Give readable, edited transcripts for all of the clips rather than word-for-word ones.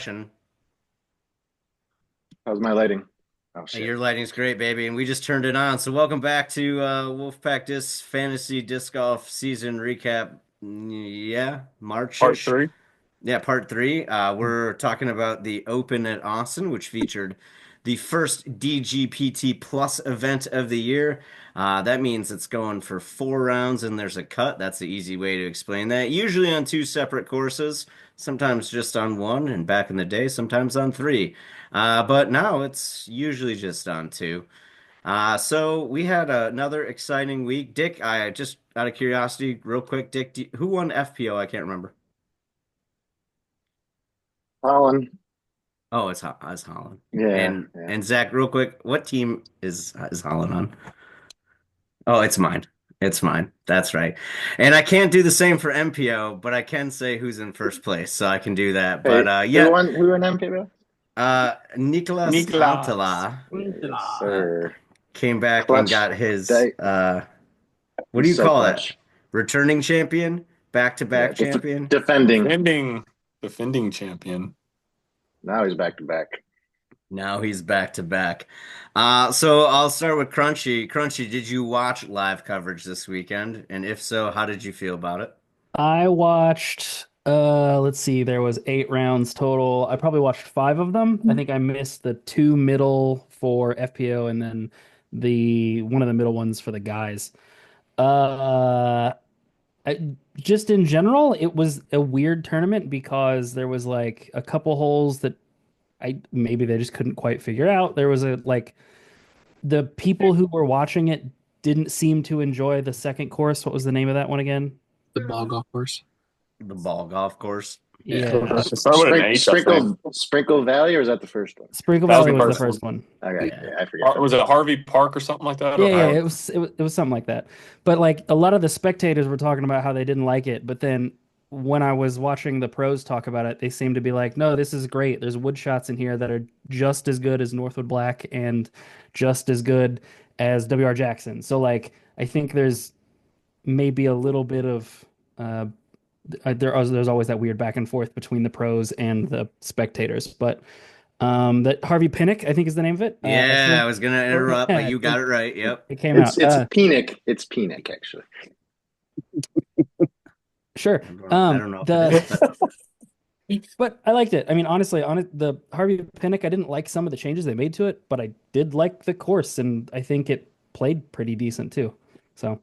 How's my lighting? Oh shit. Your lighting's great, baby, and we just turned it on. So welcome back to Wolfpack Disc Fantasy Disc Golf Season Recap. Yeah, Part March-ish. three. Yeah, part three. We're talking about the Open at Austin, which featured the first DGPT Plus event of the year. That means it's going for 4 rounds and there's a cut. That's the easy way to explain that. Usually on two separate courses, sometimes just on one, and back in the day, sometimes on three. But now it's usually just on two. So we had another exciting week. Dick, I just out of curiosity, real quick, Dick, who won FPO? I can't remember. Colin. Oh, it's Holland. Yeah, And yeah. and Zach, real quick, what team is Holland on? Oh, it's mine. It's mine. That's right. And I can't do the same for MPO, but I can say who's in first place, so I can do that. But Hey, who yeah, won? Who won MPV? Nicolas Nicolas. Altala Yes, uh, sir. came back and Clutch. got his Day. what do He's you so call it? clutch. Returning champion, Yeah, back-to-back champion. defending. Defending champion. Now he's back to back. Now he's back to back. So I'll start with Crunchy. Crunchy, did you watch live coverage this weekend? And if so, how did you feel about it? I watched, let's see, there was 8 rounds total. I probably watched five of them. I think I missed the two middle for FPO and then the one of the middle ones for the guys. Uh, just in general, it was a weird tournament because there was like a couple holes that I maybe they just couldn't quite figure out. There was a like the people who were watching it didn't seem to enjoy the second course. What was the name of that one again? The ball golf course. The ball golf course. Yeah. Yeah. It started with an H, I think. Sprinkle Valley, or is that the first one? Sprinkle That was Valley the was the first first one. one. Okay, Yeah. yeah, I forget. Was it Harvey Park or something like that? Yeah, Or yeah, how? it was something like that. But like a lot of the spectators were talking about how they didn't like it, but then when I was watching the pros talk about it, they seemed to be like, "No, this is great. There's wood shots in here that are just as good as Northwood Black and just as good as WR Jackson." So like I think there's maybe a little bit of there's always that weird back and forth between the pros and the spectators, but that Harvey Pinnock, I think is the name of it. Yeah, I was gonna interrupt, but Yeah, you got it right. Yep. it came It's out. Penic. It's Penic actually. Sure. I don't know if it is, but But I liked it. I mean, honestly, on it, the Harvey Pinnock, I didn't like some of the changes they made to it, but I did like the course, and I think it played pretty decent too. So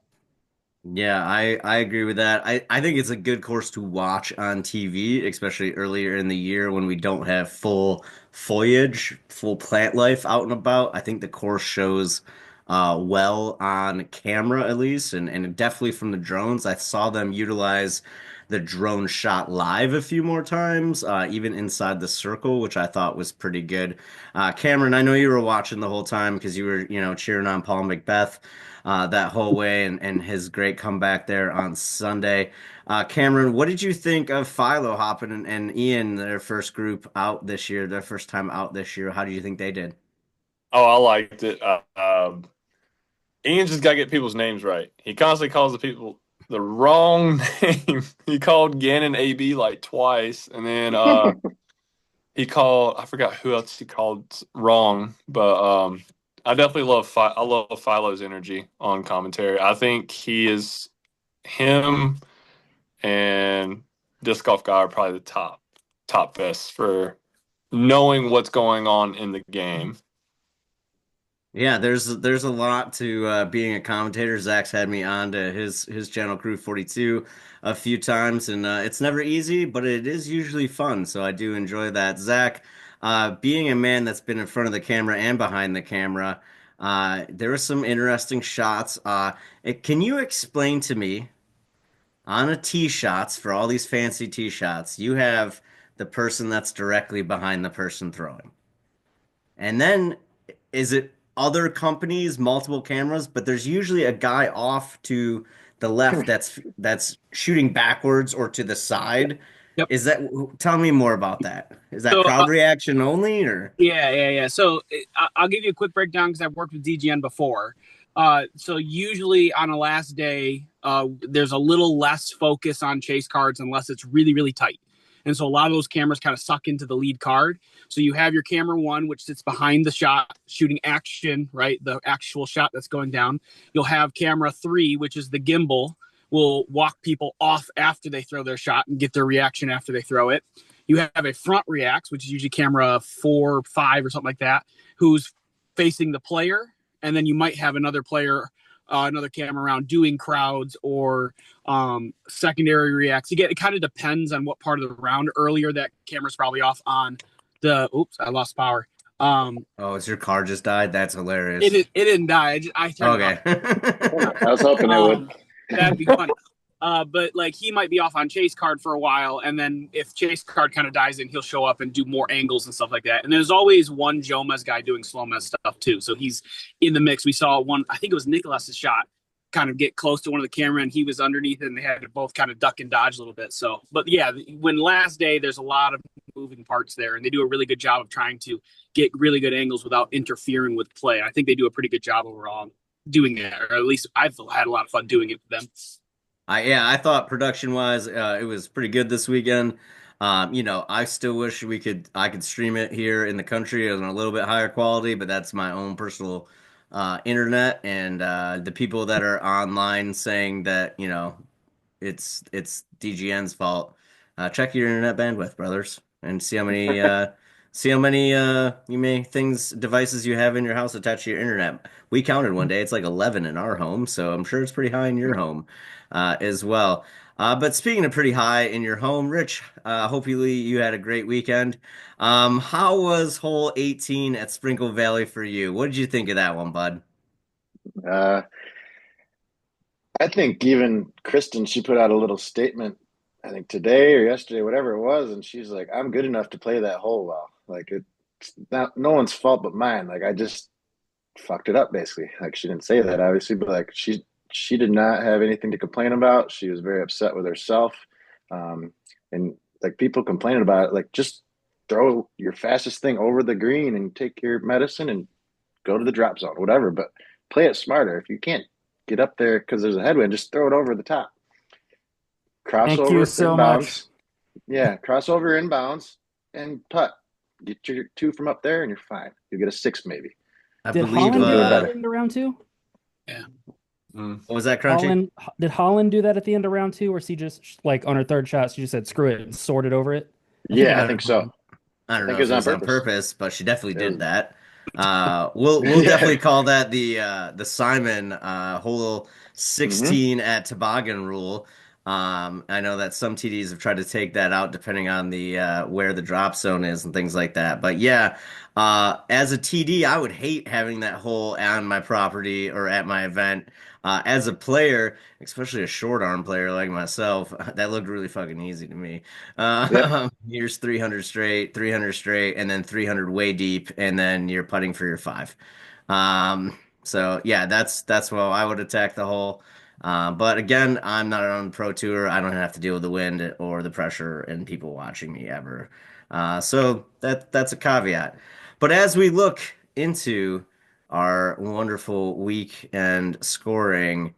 yeah, I agree with that. I think it's a good course to watch on TV, especially earlier in the year when we don't have full foliage, full plant life out and about. I think the course shows well on camera at least, and definitely from the drones. I saw them utilize the drone shot live a few more times, even inside the circle, which I thought was pretty good. Cameron, I know you were watching the whole time because you were, cheering on Paul Macbeth that whole way and his great comeback there on Sunday. Cameron, what did you think of Philo Hoppin and Ian, their first group out this year, their first time out this year? How do you think they did? Oh, I liked it. Ian just got to get people's names right. He constantly calls the people the wrong name. He called Gannon AB like twice, and then he called, I forgot who else he called wrong, but I definitely I love Philo's energy on commentary. I think him and Disc Golf Guy are probably the top best for knowing what's going on in the game. Yeah, there's a lot to being a commentator. Zach's had me on to his channel Crew 42 a few times, and it's never easy, but it is usually fun. So I do enjoy that. Zach, being a man that's been in front of the camera and behind the camera, there were some interesting shots. Can you explain to me on a tee shots for all these fancy tee shots, you have the person that's directly behind the person throwing. And then is it other companies, multiple cameras, but there's usually a guy off to the left that's shooting backwards or to the side. Yep. Is that tell me more about that? Is that So, crowd reaction only or yeah. So I'll give you a quick breakdown because I've worked with DGN before. So usually on a last day, there's a little less focus on chase cards unless it's really, really tight. And so a lot of those cameras kind of suck into the lead card. So you have your camera 1, which sits behind the shot, shooting action, right? The actual shot that's going down. You'll have camera 3, which is the gimbal, will walk people off after they throw their shot and get their reaction after they throw it. You have a front reacts, which is usually camera 4, 5 or something like that, who's facing the player. And then you might have another player, another camera around doing crowds or secondary reacts. Again, it kind of depends on what part of the round. Earlier, that camera's probably off on the, oops, I lost power. Oh, it's your car just died? That's hilarious. It didn't die. I turned it Okay. I was hoping it would. That'd be funny. But like he might be off on chase card for a while, and then if chase card kind of dies in, he'll show up and do more angles and stuff like that. And there's always one Joe Mez guy doing slow Mez stuff too, so he's in the mix. We saw one, I think it was Nicholas's shot, kind of get close to one of the camera, and he was underneath, and they had to both kind of duck and dodge a little bit. So, but yeah, when last day, there's a lot of moving parts there, and they do a really good job of trying to get really good angles without interfering with play. I think they do a pretty good job overall doing it, or at least I've had a lot of fun doing it with them. I thought production-wise, it was pretty good this weekend. I still wish I could stream it here in the country on a little bit higher quality, but that's my own personal internet, and the people that are online saying that, it's DGN's fault. Check your internet bandwidth, brothers, and see how many devices you have in your house attached to your internet. We counted one day; it's like 11 in our home, so I'm sure it's pretty high in your home as well. But speaking of pretty high in your home, Rich, hopefully you had a great weekend. How was hole 18 at Sprinkle Valley for you? What did you think of that one, bud? I think even Kristen, she put out a little statement, I think today or yesterday, whatever it was, and she's like, "I'm good enough to play that hole well. Like it's not no one's fault but mine. Like I just fucked it up basically. Like she didn't say that obviously, but like she did not have anything to complain about. She was very upset with herself, and like people complaining about it, like just throw your fastest thing over the green and take your medicine and go to the drop zone, whatever. But play it smarter. If you can't get up there because there's a headwind, just throw it over the top. Thank Crossover you so much. inbounds. Yeah, crossover inbounds and putt. Get your 2 from up there and you're fine. You get a 6 maybe. I Did believe. Holland do that better. at the end of round 2? Yeah. What was that, Crunchy? Did Holland do that at the end of round 2, or she just like on her third shot, she just said screw it and sorted over it? I think so. I don't know think if it it was was on on purpose. purpose, but she definitely Yeah. did that. We'll definitely call that the Simon hole 16 at Toboggan rule. I know that some TDs have tried to take that out depending on the where the drop zone is and things like that. But yeah, as a TD, I would hate having that hole on my property or at my event. As a player, especially a short arm player like myself, that looked really fucking easy to me. Here's 300 straight, and then 300 way deep, and then you're putting for your 5. So yeah, that's how I would attack the hole. But again, I'm not on the pro tour. I don't have to deal with the wind or the pressure and people watching me ever. So that's a caveat. But as we look into our wonderful weekend scoring,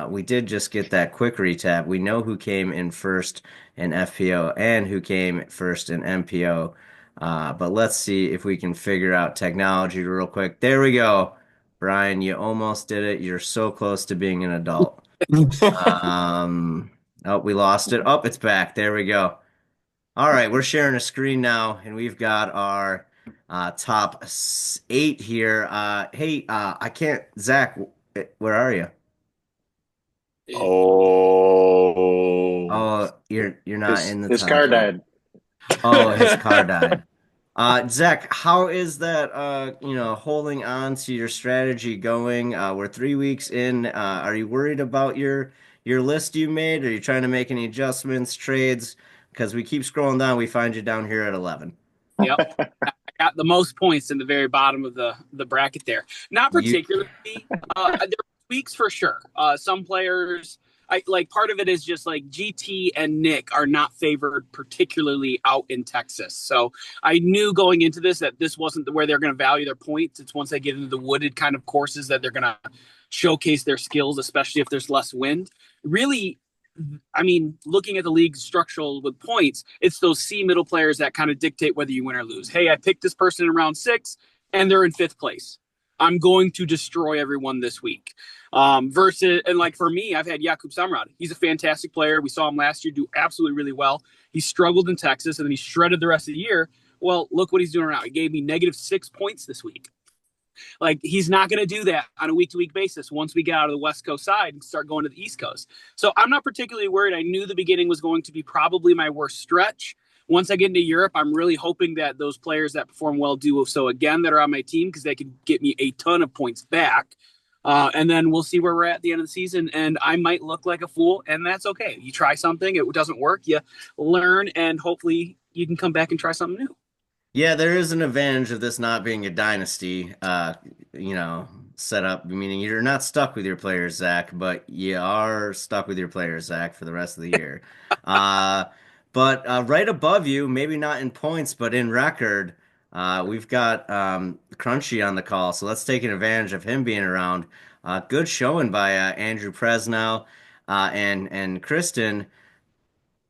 we did just get that quick recap. We know who came in first in FPO and who came first in MPO. But let's see if we can figure out technology real quick. There we go. Brian, you almost did it. You're so close to being an adult. We lost it. Oh, it's back. There we go. All right, we're sharing a screen now, and we've got our top 8 here. Hey, I can't. Zach, where are you? Oh, you're not in the his top car 8. died. Oh, his car died. Zach, how is that, holding on to your strategy going? We're 3 weeks in. Are you worried about your list you made? Are you trying to make any adjustments, trades? Because we keep scrolling down, we find you down here at 11. Yep. I got the most points in the very bottom of the bracket there. Not particularly. There are tweaks for sure. Some players, part of it is just like GT and Nick are not favored particularly out in Texas. So I knew going into this that this wasn't where they're going to value their points. It's once they get into the wooded kind of courses that they're going to showcase their skills, especially if there's less wind. Really, I mean, looking at the league structural with points, it's those C middle players that kind of dictate whether you win or lose. Hey, I picked this person in round 6 and they're in 5th place. I'm going to destroy everyone this week. Versus, and like for me, I've had Jakub Samrad. He's a fantastic player. We saw him last year do absolutely really well. He struggled in Texas and then he shredded the rest of the year. Well, look what he's doing now. He gave me -6 points this week. Like he's not going to do that on a week-to-week basis once we get out of the West Coast side and start going to the East Coast. So I'm not particularly worried. I knew the beginning was going to be probably my worst stretch. Once I get into Europe, I'm really hoping that those players that perform well do so again that are on my team because they can get me a ton of points back. And then we'll see where we're at the end of the season. And I might look like a fool, and that's okay. You try something, it doesn't work, you learn, and hopefully you can come back and try something new. Yeah, there is an advantage of this not being a dynasty, set up, meaning you're not stuck with your players, Zach, but you are stuck with your players, Zach, for the rest of the year. Uh, but right above you, maybe not in points, but in record, we've got Crunchy on the call, so let's take an advantage of him being around. Good showing by Andrew Presnell and Kristen.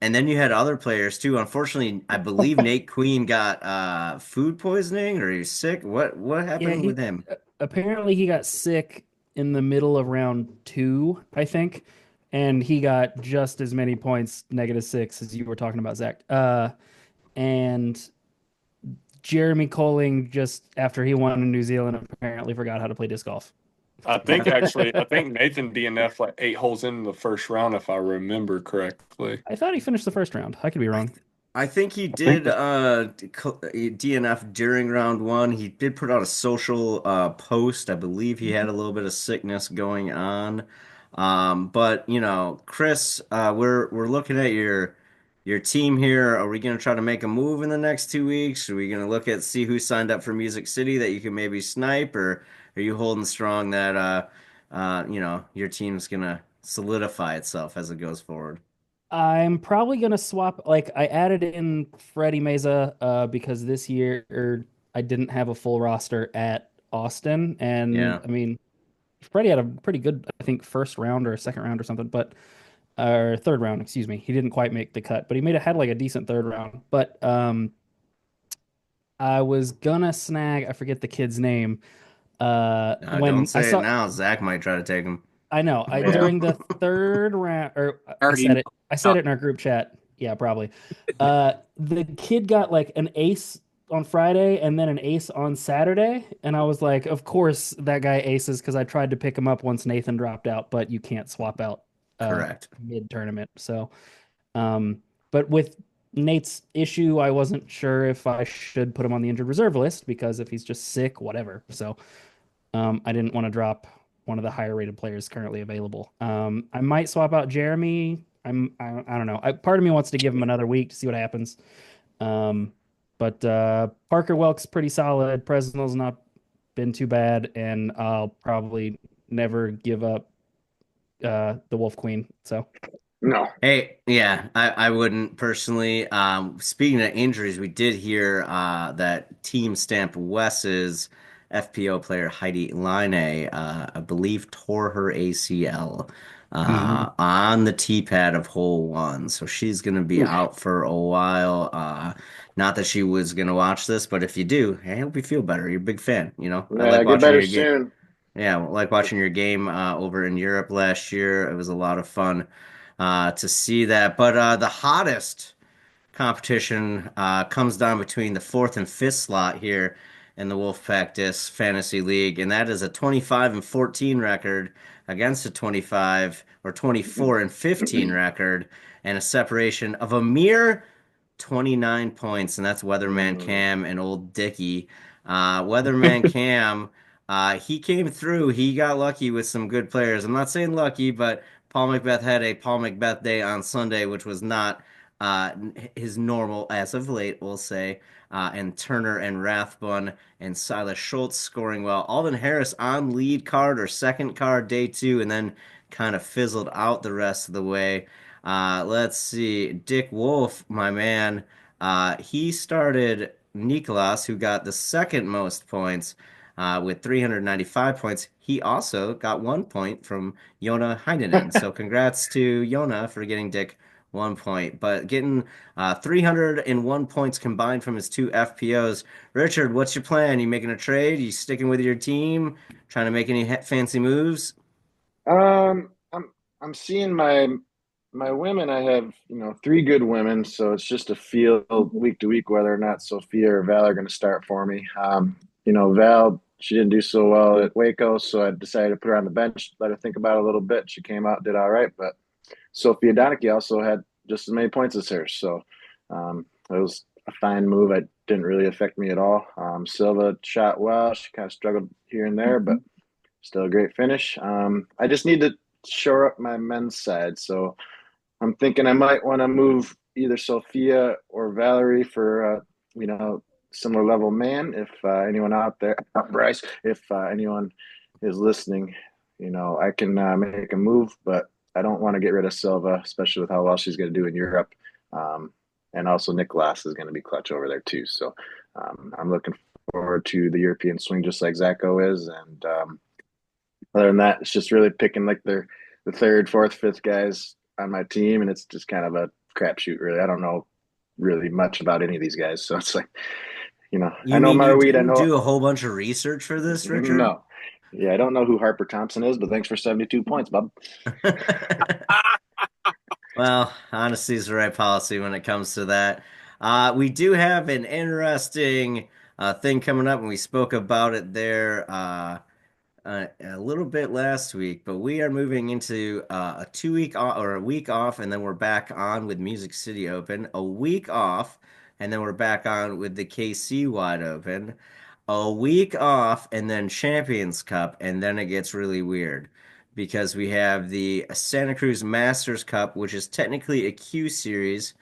And then you had other players too. Unfortunately, I believe Nate Queen got food poisoning or he's sick. What Yeah, happened with him? apparently he got sick in the middle of round 2, I think, and he got just as many points, -6, as you were talking about, Zach. And Jeremy Colling, just after he won in New Zealand, apparently forgot how to play disc golf. I think Nathan DNF like 8 holes in the first round, if I remember correctly. I thought he finished the first round. I could be wrong. I think he did DNF during round 1. He did put out a social post. I believe he had a little bit of sickness going on. But Chris, we're looking at your team here. Are we going to try to make a move in the next 2 weeks? Are we going to look at see who signed up for Music City that you can maybe snipe, or are you holding strong that your team's going to solidify itself as it goes forward? I'm probably gonna swap. Like I added in Freddie Meza because this year I didn't have a full roster at Austin, and Yeah. I mean Freddie had a pretty good, I think, first round or second round or something, but or third round, excuse me. He didn't quite make the cut, but he had like a decent third round. But I was gonna snag, I forget the kid's name. Don't When I say it saw, now. Zach might try to take him. I know, I Yeah. during the third round, or Already know. I said it in our group chat. Yeah, probably. The kid got like an ace on Friday and then an ace on Saturday, and I was like, of course that guy aces because I tried to pick him up once Nathan dropped out, but you can't swap out Correct. mid tournament. So, but with Nate's issue, I wasn't sure if I should put him on the injured reserve list because if he's just sick, whatever. So, I didn't want to drop one of the higher rated players currently available. I might swap out Jeremy. I don't know. Part of me wants to give him another week to see what happens. But Parker Welk's pretty solid. Presnell's not been too bad, and I'll probably never give up the Wolf Queen. So No. Hey, yeah, I wouldn't personally. Speaking of injuries, we did hear that Team Stamp Wes's FPO player Heidi Line, I believe, tore her ACL on the tee pad of hole 1. So she's going to be Oof. out for a while. Not that she was going to watch this, but if you do, I hope you feel better. You're a big fan, I Yeah, like get watching better your game. soon. Yeah, like watching your game over in Europe last year. It was a lot of fun to see that. But the hottest competition comes down between the 4th and 5th slot here in the Wolfpack Disc Fantasy League, and that is a 25-14 record against a 25 or 24-15 record, and a separation of a mere 29 points, and that's Weatherman Mm. Cam and Old Dicky. Weatherman Cam, he came through. He got lucky with some good players. I'm not saying lucky, but Paul Macbeth had a Paul Macbeth day on Sunday, which was not uh, his normal as of late, we'll say. And Turner and Rathbun and Silas Schultz scoring well. Alvin Harris on lead card or second card day 2, and then kind of fizzled out the rest of the way. Let's see. Dick Wolf, my man, he started Nicolas, who got the second most points. with 395 points. He also got 1 point from Jona Heinonen. So congrats to Jona for getting Dick 1 point, but getting 301 points combined from his two FPOs. Richard, what's your plan? You making a trade? You sticking with your team? Trying to make any fancy moves? I'm seeing my women. I have, three good women, so it's just a feel week to week whether or not Sophia or Val are going to start for me. Val, she didn't do so well at Waco, so I decided to put her on the bench, let her think about it a little bit. She came out, did all right, but Sophia Donachie also had just as many points as her, so it was a fine move. It didn't really affect me at all. Silva shot well. She kind of struggled here and there, but still a great finish. I just need to shore up my men's side. So I'm thinking I might want to move either Sophia or Valerie for, similar level man. If anyone out there, Bryce, if anyone is listening, I can make a move, but I don't want to get rid of Silva, especially with how well she's going to do in Europe. And also Nick Glass is going to be clutch over there too. So I'm looking forward to the European swing, just like Zacho is. And other than that, it's just really picking like the third, fourth, fifth guys on my team, and it's just kind of a crapshoot. Really, I don't know really much about any of these guys, so it's like, I You know mean you Marweed. I didn't know do a whole bunch of research for this, Richard? no, yeah, I don't know who Harper Thompson is, but thanks for 72 points, bub. Well, honesty is the right policy when it comes to that. We do have an interesting thing coming up, and we spoke about it there a little bit last week. But we are moving into a 2 week off, or a week off, and then we're back on with Music City Open. A week off, and then we're back on with the KC Wide Open. A week off, and then Champions Cup, and then it gets really weird because we have the Santa Cruz Masters Cup, which is technically a Q series,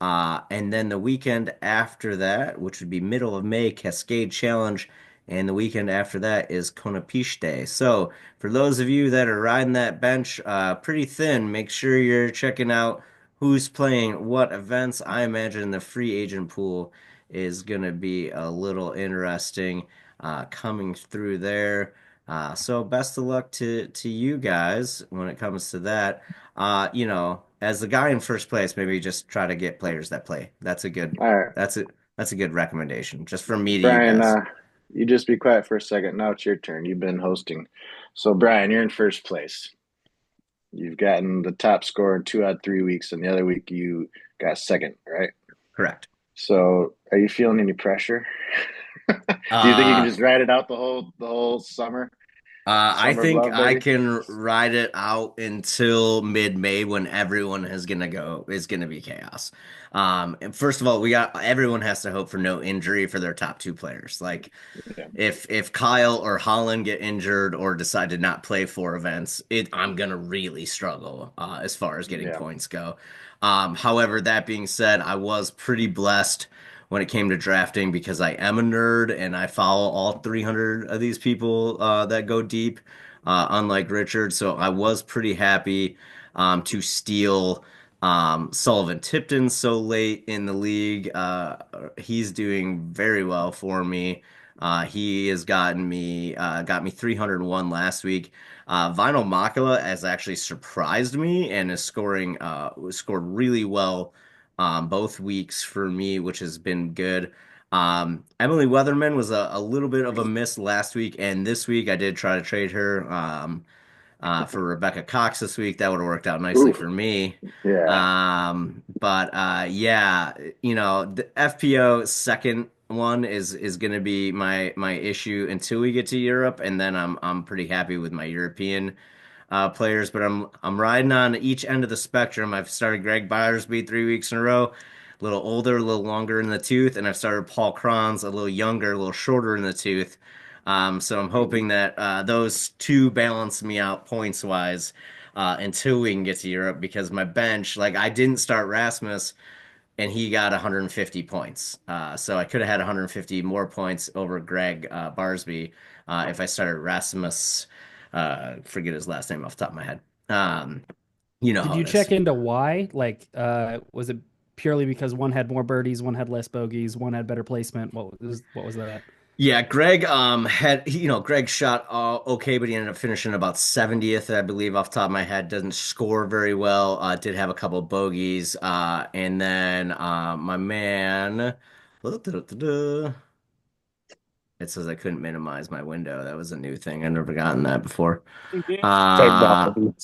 and then the weekend after that, which would be middle of May, Cascade Challenge, and the weekend after that is Konopiste. So for those of you that are riding that bench pretty thin, make sure you're checking out who's playing what events. I imagine the free agent pool is going to be a little interesting coming through there. So best of luck to you guys when it comes to that. As the guy in first place, maybe just try to get players that play. All right, That's a good recommendation, just from me to you Brian, guys. you just be quiet for a second. Now it's your turn. You've been hosting, so Brian, you're in first place. You've gotten the top score in 2 out of 3 weeks, and the other week you got second, right? Correct. So, are you feeling any pressure? Do you think you can Uh, just ride it out the whole summer? I Summer of think love, I baby. can ride it out until mid-May when everyone is gonna be chaos. And first of all, we got everyone has to hope for no injury for their top two players. Like Yeah, if Kyle or Holland get injured or decide to not play four events, I'm gonna really struggle as far as getting yeah. points go. However, that being said, I was pretty blessed when it came to drafting because I am a nerd and I follow all 300 of these people that go deep, unlike Richard. So I was pretty happy to steal Sullivan Tipton so late in the league. He's doing very well for me. He has got me 301 last week. Vinyl Makala has actually surprised me and is scored really well both weeks for me, which has been good. Emily Weatherman was a little bit of a miss last week, and this week I did try to trade her for Rebecca Cox this week. That would have worked out nicely Ooh, for me. yeah. But yeah, the FPO second one is going to be my issue until we get to Europe, and then I'm pretty happy with my European players, but I'm riding on each end of the spectrum. I've started Greg Byersby 3 weeks in a row, a little older, a little longer in the tooth, and I've started Paul Kranz a little younger, a little shorter in the tooth. So I'm hoping that those two balance me out points wise until we can get to Europe because my bench, like I didn't start Rasmus and he got 150 points. So I could have had 150 more points over Greg Barsby if I started Rasmus. Forget his last name off the top of my head. You know Did how you it is. check into why? Like, was it purely because one had more birdies, one had less bogeys, one had better placement? What was that? Yeah, Greg Greg shot okay, but he ended up finishing about 70th, I believe, off the top of my head. Doesn't score very well. Did have a couple bogeys. And then my man, it says I couldn't minimize my window. That was a new thing. I've never gotten that before. Uh Technology.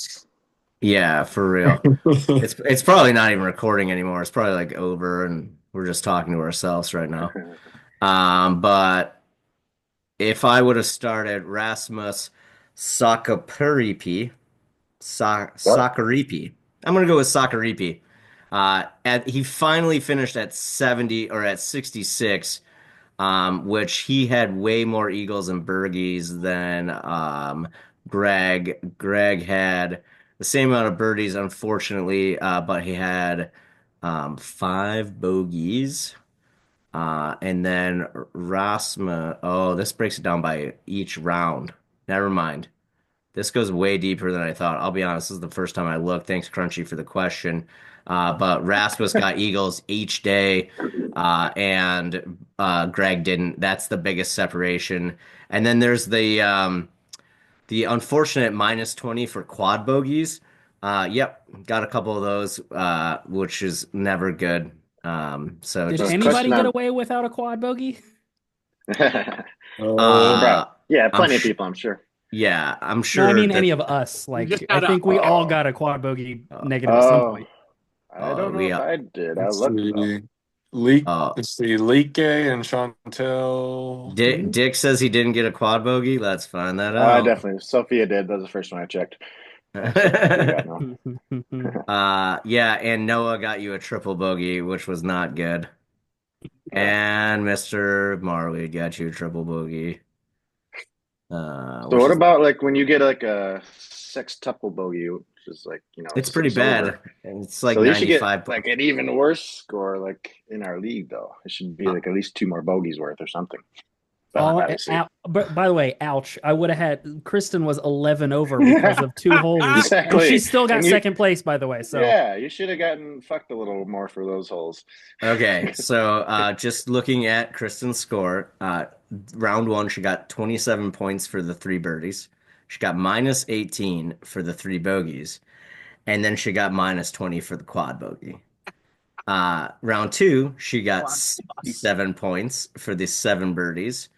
yeah, for real. It's probably not even recording anymore. It's probably like over and we're just talking to ourselves right now. But if I would have started Rasmus Sakapuripi, What? Sakaripi, I'm gonna go with Sakaripi. He finally finished at 70 or at 66, which he had way more eagles and birdies than Greg. Greg had the same amount of birdies, unfortunately, but he had five bogeys. And then Rasma. Oh, this breaks it down by each round. Never mind. This goes way deeper than I thought. I'll be honest, this is the first time I looked. Thanks, Crunchy, for the question. But Rasmus got Eagles each day, and Greg didn't. That's the biggest separation. And then there's the unfortunate -20 for quad bogeys. Yep, got a couple of those, which is never good. So Did So just anybody question get on. away without a quad bogey? Oh, Yeah, I'm plenty of sh people, I'm sure. yeah, I'm No, I sure mean that any of us. You just Like, I gotta think we all Oh, got a quad bogey uh, negative at some oh, point. I don't know we if I did. I'll let's look though. see. Leak. uh Let's see. Leak and Chantel. Dick says he didn't get a quad bogey. Let's find that I out. definitely. Sophia did. That was the first one I checked. So we got no. Yeah, and Noah got you a triple bogey, which was not good. Uh, And Mr. Marley got you a triple bogey, so which what is about like when you get like a sextuple bogey, which is like it's pretty six bad. over. It's like So you should get 95. like an even worse score like in our league though. It should be Uh, like at least two more bogeys worth or something. But All obviously, but by the way, ouch. I would have had Kristen was 11 over because of two holes, and she exactly. still got And you, second place, by the way. So yeah, you should have gotten fucked a little more for those holes. Okay, so just looking at Kristen's score, round one, she got 27 points for the three birdies. She got -18 for the three bogeys, and then she got -20 for the quad bogey. Round two, she got 67 points for the seven birdies,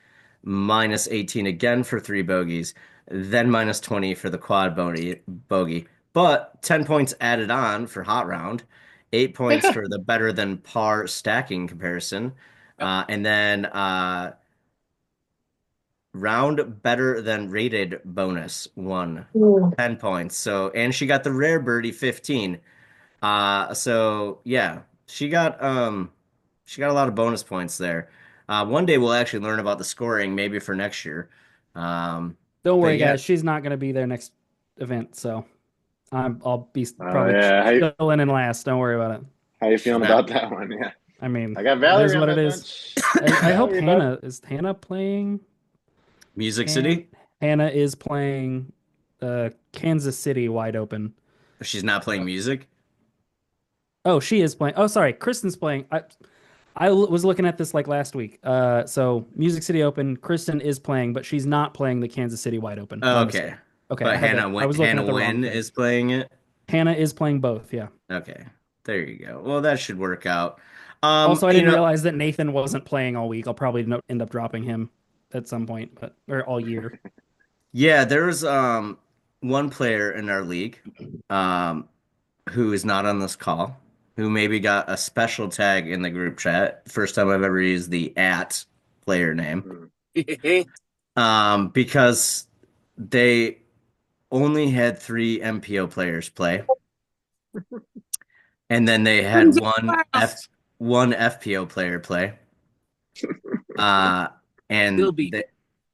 -18 again for three bogeys, then -20 for the quad bogey, but 10 points added on for hot round, 8 points for the better than par stacking comparison, and then round better than rated bonus won 10 points. So, and she got the rare birdie 15. So yeah, she got a lot of bonus points there. One day we'll actually learn about the scoring, maybe for next year. Um, don't but worry, yeah, guys. She's not going to be there next event, so I'll be Oh probably yeah, chilling in last. Don't worry about it. how you feeling that about that one? Yeah, I mean, I got it is Valerie on what my it is. bench. I hope Valerie, bud. Hannah is Hannah playing. Music Han, City. Hannah is playing Kansas City wide open. She's not playing music. Oh, she is playing. Oh, sorry, Kristen's playing. Was looking at this like last week. So Music City Open, Kristen is playing, but she's not playing the Kansas City wide open. Oh, My okay, mistake. Okay, but I was looking Hannah at the wrong Wynn thing. is playing it. Hannah is playing both, yeah. Okay, there you go. Well, that should work out. Also, I You didn't know, realize that Nathan wasn't playing all week. I'll probably end up dropping him at some point, but or all year. yeah, there's one player in our league, um, who is not on this call, who maybe got a special tag in the group chat. First time I've ever used the at player name. Hmm. Because they only had three MPO players play, and then they had one FPO player play. Uh, Still and beat.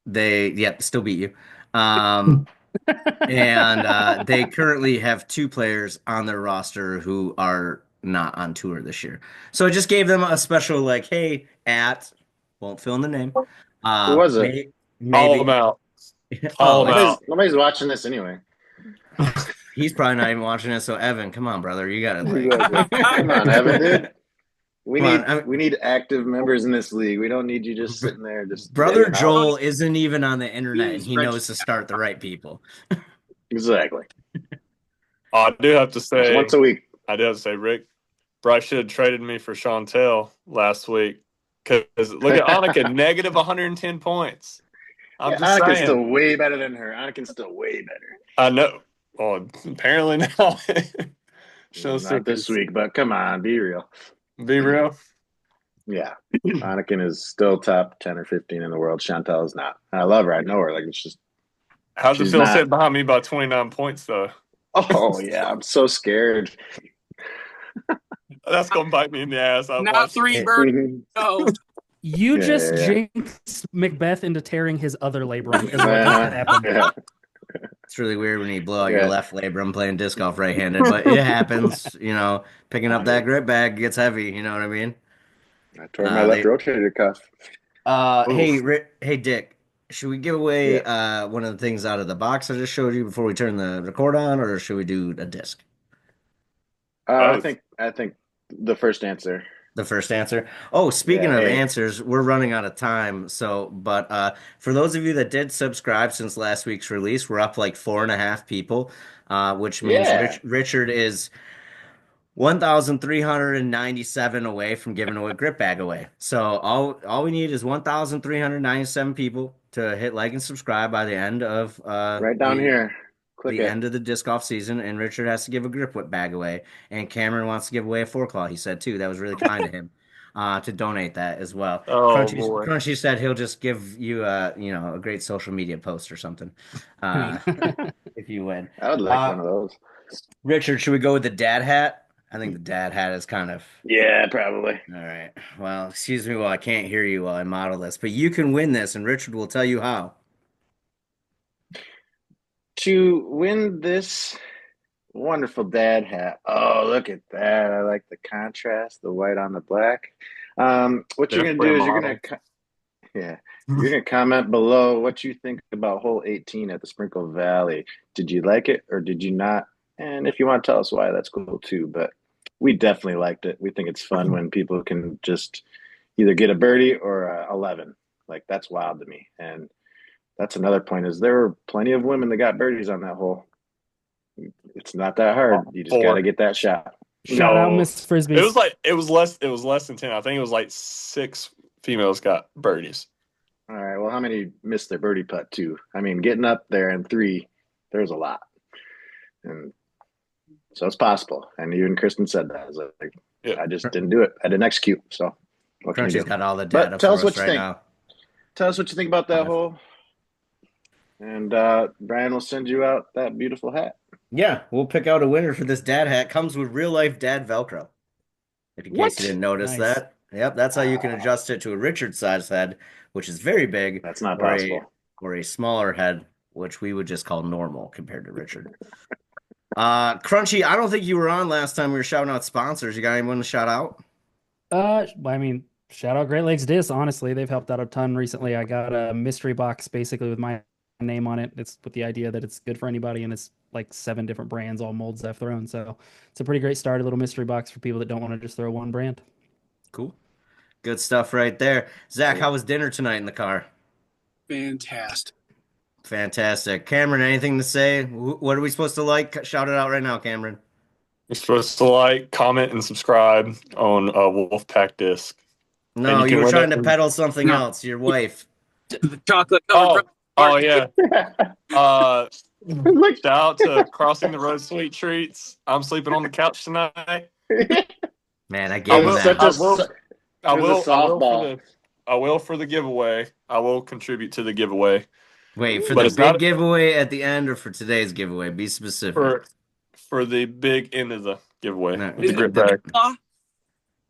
they yep, still beat you. Um, and they currently have two players on their roster who are not on tour this year. So I just gave them a special like, hey, at won't fill in the name. Who was it? Call them Maybe out. oh, Call them it's out. Nobody's watching this anyway. he's probably not even watching it. So Evan, come on, brother, you gotta like Exactly. Come on, Evan, dude. We Come on, need we need active members in this league. We don't need you just sitting there just Brother begging out. Joel isn't even on the internet, and He's he knows to registered. start the right people. Exactly. I do have to Just say, once a week. Rick, Bryce should have traded me for Chantel last week. Because look at Annika, negative 110 points. I'm Yeah, just Annika's saying. still way better than her. Annika's still way better. I know. Well, apparently now. Shows Not this week, but come on, be real. Be real. Yeah. Anakin is still top 10 or 15 in the world. Chantel is not. I love her. I know her. Like, it's just, How's it she's feel not. sitting behind me by 29 points, though? Oh, yeah. I'm so scared. That's going to bite me in the ass. Not three it. birds. No. You Yeah, just yeah, jinxed Macbeth into tearing his other labrum. Is what Uh-huh. happened. Yeah. It's really weird when you blow out your Yeah. left labrum playing disc golf right-handed, but it happens. Picking up that grip bag gets heavy. You know what I mean? I tore my left They. rotator cuff. Hey, Oof. Hey, Dick. Should we give away Yeah. one of the things out of the box I just showed you before we turn the record on, or should we do a disc? I Both. think the first answer. The first answer. Oh, speaking Yeah. of Hey. answers, we're running out of time. But for those of you that did subscribe since last week's release, we're up like 4.5 people, which means Yeah. Richard is 1,397 away from giving a grip bag away. So all we need is 1,397 people to hit like and subscribe by the end of Right down here. Click the it. end of the disc golf season, and Richard has to give a grip whip bag away, and Cameron wants to give away a 4-claw. He said too. That was really kind of him to donate that as well. Oh, boy. Crunchy said he'll just give you a great social media post or something uh, if you win. I would like one of those. Richard, should we go with the dad hat? I think the dad hat is kind of. Yeah, probably. All right. Well, excuse me while I can't hear you while I model this, but you can win this, and Richard will tell you how. To win this wonderful dad hat. Oh, look at that. I like the contrast, the white on the black. What you're going to do is you're going to yeah, you're going to comment below what you think about hole 18 at the Sprinkle Valley. Did you like it or did you not? And if you want to tell us why, that's cool too, but we definitely liked it. We think it's fun when people can just either get a birdie or a 11. Like, that's wild to me. And that's another point is there were plenty of women that got birdies on that hole. It's not that hard. You just got to get that shot. Shout out Miss Frisbee. It was less than 10. I think it was like 6 females got birdies. All right. Well, how many missed their birdie putt too? I mean, getting up there in 3, there's a lot. And so it's possible. And even Kristen said that. I was like, Yeah. I just didn't do it. I didn't execute. So what can you Crunchy's do? got all the data But tell for us what us you right think. now. Tell us what you think about that hole. And Brian will send you out that beautiful hat. Yeah, we'll pick out a winner for this dad hat. Comes with real life dad Velcro. If in case you didn't notice Nice. that. Yep, that's how you can adjust it to a Richard size head, which is very big. That's not or possible. or a smaller head, which we would just call normal compared to Richard. Crunchy, I don't think you were on last time we were shouting out sponsors. You got anyone to shout out? I mean, shout out Great Lakes Disc. Honestly, they've helped out a ton recently. I got a mystery box basically with my name on it. It's with the idea that it's good for anybody, and it's like 7 different brands, all molds I've thrown. So it's a pretty great start, a little mystery box for people that don't want to just throw one brand. Cool. Good stuff right there. Zach, how was dinner tonight in the car? Fantastic. Fantastic. Cameron, anything to say? What are we supposed to like? Shout it out right now, Cameron. You're supposed to like, comment, and subscribe on Wolfpack Disc. No, you were trying to peddle something else. Your wife. The chocolate. Oh yeah. Shout out to Crossing the Road Sweet Treats. I'm sleeping on the couch tonight. Man, I gave him that. I will for the giveaway. I will contribute to the giveaway. Wait, for the big giveaway at the end or for today's giveaway? Be specific. For the big end of the giveaway. No, The grip bag.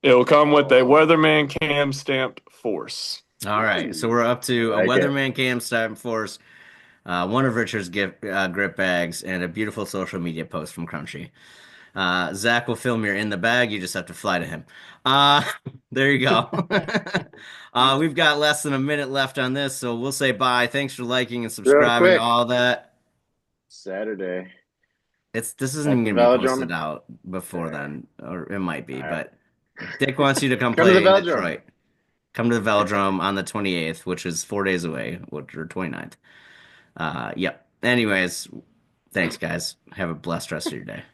It will come with a Weatherman Cam stamped force. All right, so we're up to a Weatherman Cam stamped force, one of Richard's grip bags, and a beautiful social media post from Crunchy. Zach will film your in the bag. You just have to fly to him. There you go. We've got less than a minute left on this, so we'll say bye. Thanks for liking and subscribing, all that. Saturday. This isn't even going to be posted out before then, or it might be, but Dick wants you to come Come to the play in Velodrome. Detroit. Come to the Velodrome on the 28th, which is 4 days away, or 29th. Yep. Anyways, thanks, guys. Have a blessed rest of your day.